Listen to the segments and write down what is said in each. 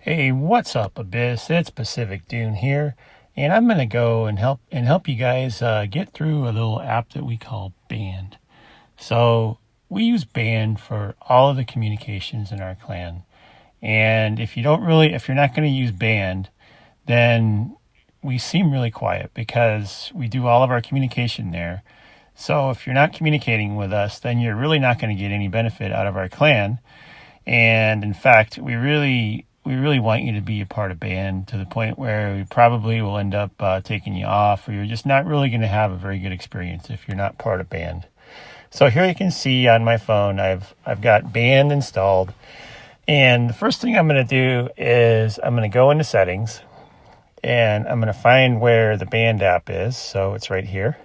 Hey, what's up, Abyss? It's Pacific Dune here, and I'm gonna go and help you guys get through a little app that we call Band. So we use Band for all of the communications in our clan, and if you're not going to use Band, then we seem really quiet because we do all of our communication there. So if you're not communicating with us, then you're really not going to get any benefit out of our clan. And in fact, we really want you to be a part of Band to the point where we probably will end up taking you off, or you're just not really going to have a very good experience if you're not part of Band. So here you can see on my phone, I've got Band installed, and the first thing I'm going to do is I'm going to go into settings, and I'm going to find where the Band app is. So it's right here,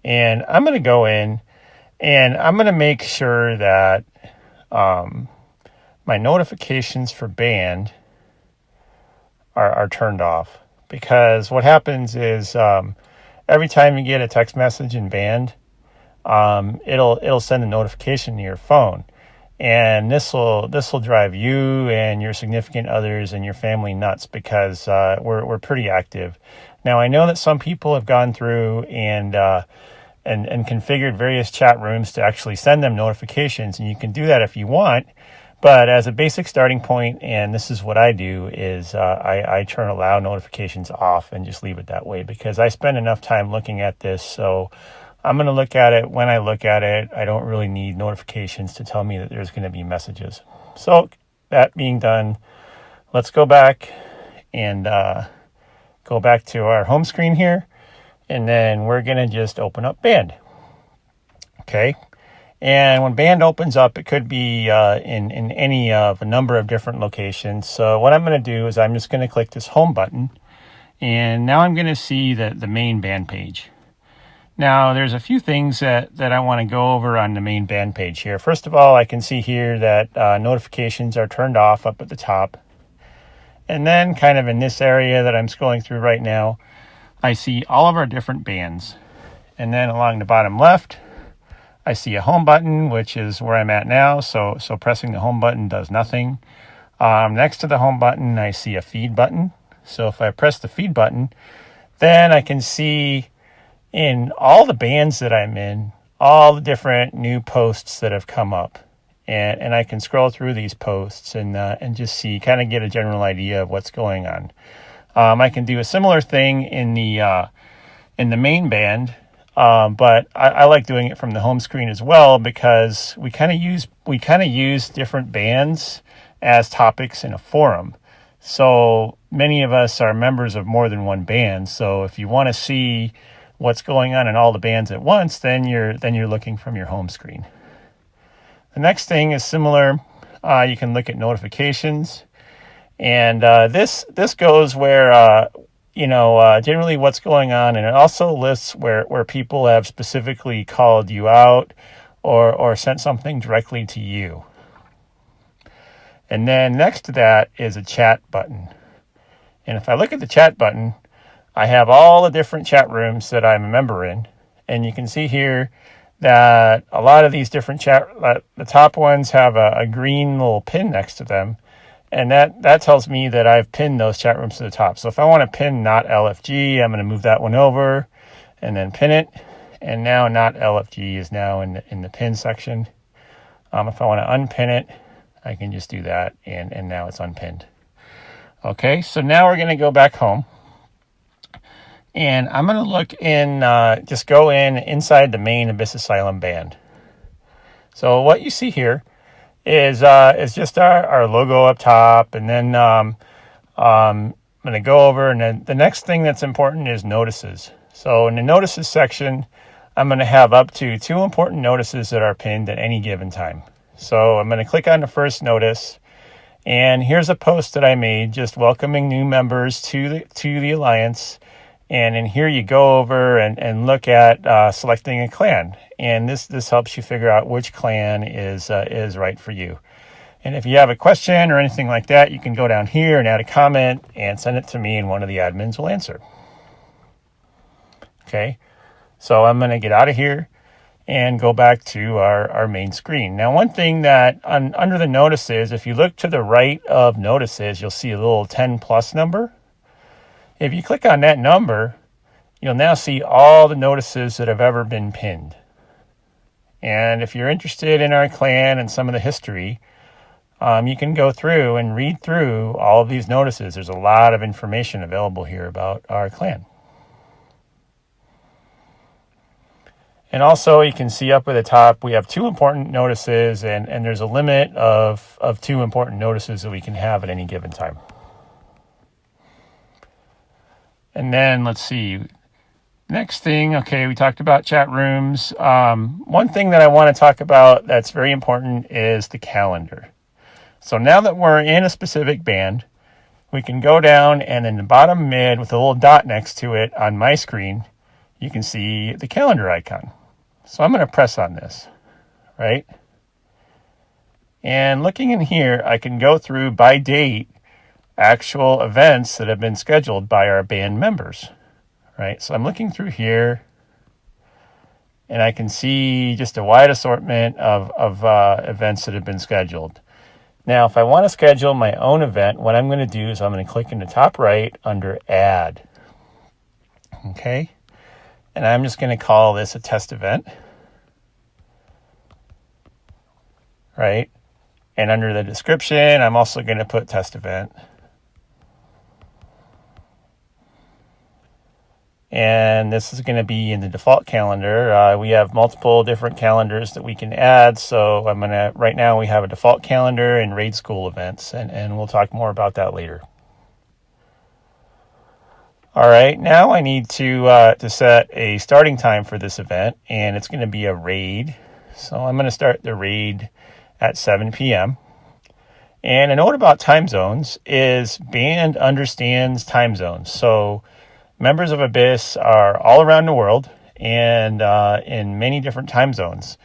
and I'm going to go in, and I'm going to make sure that my notifications for Band are turned off, because what happens is every time you get a text message in Band, it'll send a notification to your phone, and this will drive you and your significant others and your family nuts, because we're pretty active. Now I know that some people have gone through and configured various chat rooms to actually send them notifications, and you can do that if you want. But as a basic starting point, and this is what I do, is I turn allow notifications off and just leave it that way, because I spend enough time looking at this. So I'm going to look at it when I look at it. I don't really need notifications to tell me that there's going to be messages. So that being done, let's go back and go back to our home screen here. And then we're going to just open up Band. Okay. And when Band opens up, it could be in any of a number of different locations. So what I'm going to do is I'm just going to click this home button. And now I'm going to see the main Band page. Now, there's a few things that I want to go over on the main Band page here. First of all, I can see here that notifications are turned off up at the top. And then kind of in this area that I'm scrolling through right now, I see all of our different bands. And then along the bottom left, I see a home button, which is where I'm at now. So pressing the home button does nothing. Next to the home button, I see a feed button. So if I press the feed button, then I can see in all the bands that I'm in, all the different new posts that have come up. And I can scroll through these posts and just see, kind of get a general idea of what's going on. I can do a similar thing in the main Band. But I like doing it from the home screen as well, because we kind of use different bands as topics in a forum. So many of us are members of more than one band. So if you want to see what's going on in all the bands at once, then you're looking from your home screen. The next thing is similar. You can look at notifications, and this goes where generally what's going on, and it also lists where people have specifically called you out or sent something directly to you. And then next to that is a chat button. And if I look at the chat button, I have all the different chat rooms that I'm a member in. And you can see here that a lot of these different the top ones have a green little pin next to them. And that tells me that I've pinned those chat rooms to the top. So if I want to pin not LFG, I'm going to move that one over and then pin it. And now not LFG is now in the pin section. If I want to unpin it, I can just do that, and now it's unpinned. Okay, so now we're going to go back home. And I'm going to look in, just go inside the main Abyss Asylum Band. So what you see here is just our logo up top, and then I'm going to go over, and then the next thing that's important is notices. So in the notices section, I'm going to have up to 2 important notices that are pinned at any given time. So I'm going to click on the first notice, and here's a post that I made just welcoming new members to the Alliance. And in here you go over and look at selecting a clan. And this helps you figure out which clan is right for you. And if you have a question or anything like that, you can go down here and add a comment and send it to me, and one of the admins will answer. Okay, so I'm going to get out of here. and go back to our main screen. Now, one thing that under the notices, if you look to the right of notices, you'll see a little 10 plus number. If you click on that number, you'll now see all the notices that have ever been pinned. And if you're interested in our clan and some of the history, you can go through and read through all of these notices. There's a lot of information available here about our clan. And also you can see up at the top, we have 2 important notices, and there's a limit of 2 important notices that we can have at any given time. And then let's see. Next thing, okay, we talked about chat rooms. One thing that I want to talk about that's very important is the calendar. So now that we're in a specific band, we can go down, and in the bottom mid with a little dot next to it on my screen, you can see the calendar icon. So I'm going to press on this, right? And looking in here, I can go through by date actual events that have been scheduled by our band members, right? So I'm looking through here, and I can see just a wide assortment of events that have been scheduled. Now, if I want to schedule my own event, what I'm going to do is I'm going to click in the top right under Add. Okay? And I'm just going to call this a test event. Right? And under the description, I'm also going to put test event. And this is going to be in the default calendar. We have multiple different calendars that we can add. So right now we have a default calendar and Raid School events, and we'll talk more about that later. All right, now I need to set a starting time for this event, and it's going to be a raid. So I'm going to start the raid at 7 p.m. And a note about time zones is Band understands time zones. So members of Abyss are all around the world and in many different time zones.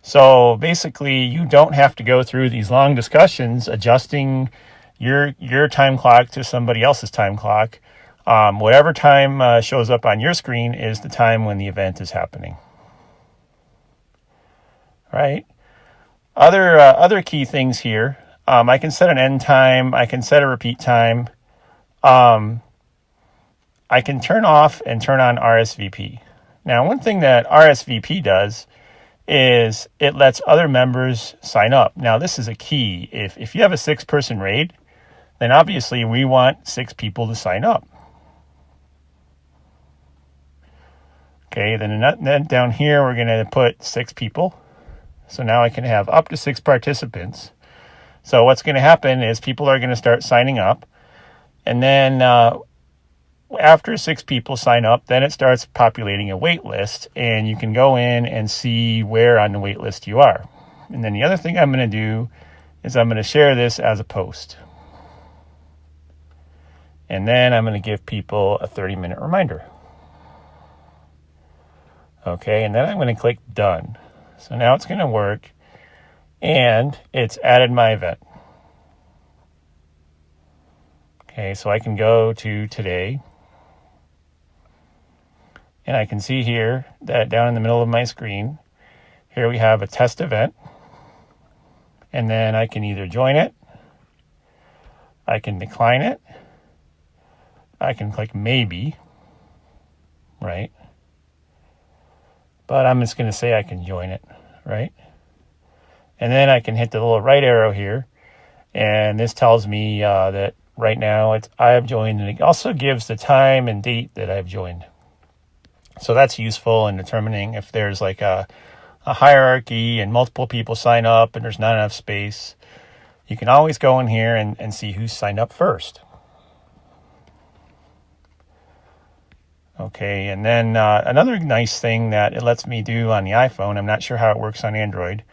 So basically, you don't have to go through these long discussions adjusting your time clock to somebody else's time clock. Whatever time shows up on your screen is the time when the event is happening. Right? Other key things here. I can set an end time. I can set a repeat time. I can turn off and turn on RSVP. Now, one thing that RSVP does is it lets other members sign up. Now, this is a key. If you have a 6-person raid, then obviously we want 6 people to sign up. Okay, then down here, we're going to put 6 people. So now I can have up to 6 participants. So what's going to happen is people are going to start signing up. And then after 6 people sign up, then it starts populating a wait list. And you can go in and see where on the wait list you are. And then the other thing I'm going to do is I'm going to share this as a post. And then I'm going to give people a 30-minute reminder. Okay, and then I'm going to click Done. So now it's going to work, and it's added my event. Okay, so I can go to today, and I can see here that down in the middle of my screen, here we have a test event, and then I can either join it, I can decline it, I can click maybe, right? But I'm just going to say I can join it, right? And then I can hit the little right arrow here. And this tells me that right now I have joined. And it also gives the time and date that I've joined. So that's useful in determining if there's like a hierarchy and multiple people sign up and there's not enough space. You can always go in here and see who's signed up first. Okay, and then another nice thing that it lets me do on the iPhone, I'm not sure how it works on Android,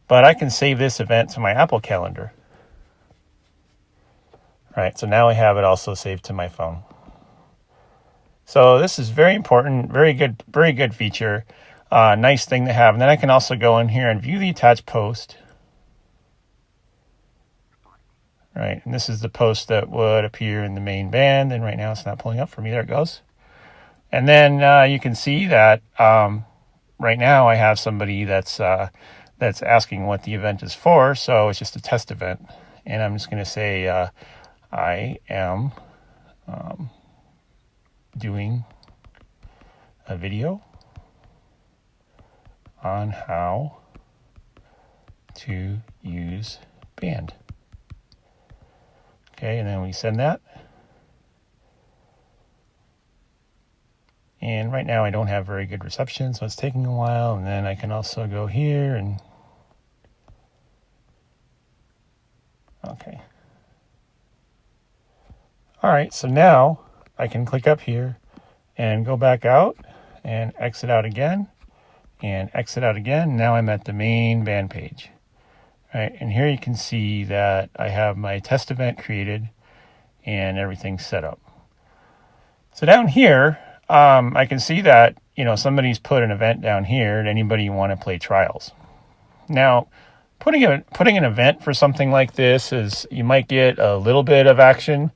but I can save this event to my Apple Calendar. Right, so now I have it also saved to my phone. So this is very important, very good feature, nice thing to have. And then I can also go in here and view the attached post. Right, and this is the post that would appear in the main band, and right now it's not pulling up for me. There it goes. And then you can see that right now I have somebody that's asking what the event is for, so it's just a test event. And I'm just going to say, I am doing a video on how to use Band. Okay, and then we send that. And right now I don't have very good reception, so it's taking a while. And then I can also go here and, okay. All right, so now I can click up here and go back out and exit out again and exit out again. Now I'm at the main Band page. All right, and here you can see that I have my test event created and everything set up. So down here, I can see that, somebody's put an event down here. Anybody want to play trials? Now, putting an event for something like this is, you might get a little bit of action,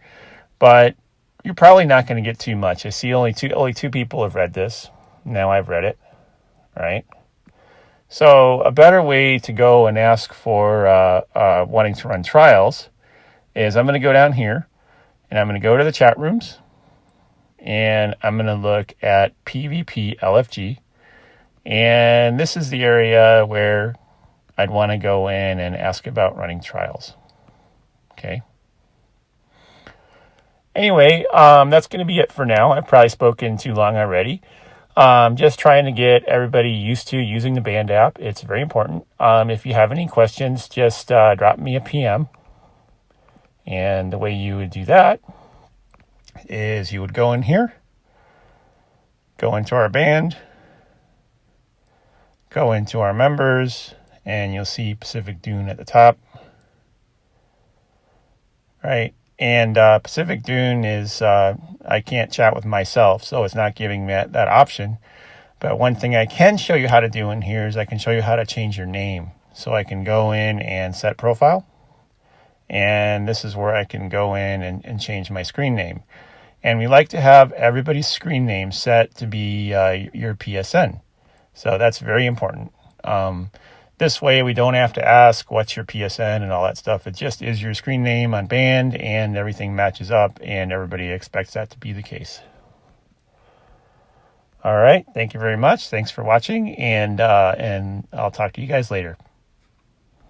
but you're probably not going to get too much. I see only two people have read this. Now I've read it, right? So a better way to go and ask for wanting to run trials is I'm going to go down here and I'm going to go to the chat rooms and I'm going to look at PvP LFG. And this is the area where I'd want to go in and ask about running trials. Okay. Anyway, that's going to be it for now. I've probably spoken too long already. Just trying to get everybody used to using the Band app. It's very important. If you have any questions, just drop me a PM. And the way you would do that is you would go in here, go into our Band, go into our members, and you'll see Pacific Dune at the top. Right. And Pacific Dune is, I can't chat with myself, so it's not giving me that option. But one thing I can show you how to do in here is I can show you how to change your name. So I can go in and set profile. And this is where I can go in and change my screen name. And we like to have everybody's screen name set to be your PSN. So that's very important. This way we don't have to ask what's your PSN and all that stuff. It just is your screen name on Band and everything matches up and everybody expects that to be the case. All right. Thank you very much. Thanks for watching and I'll talk to you guys later.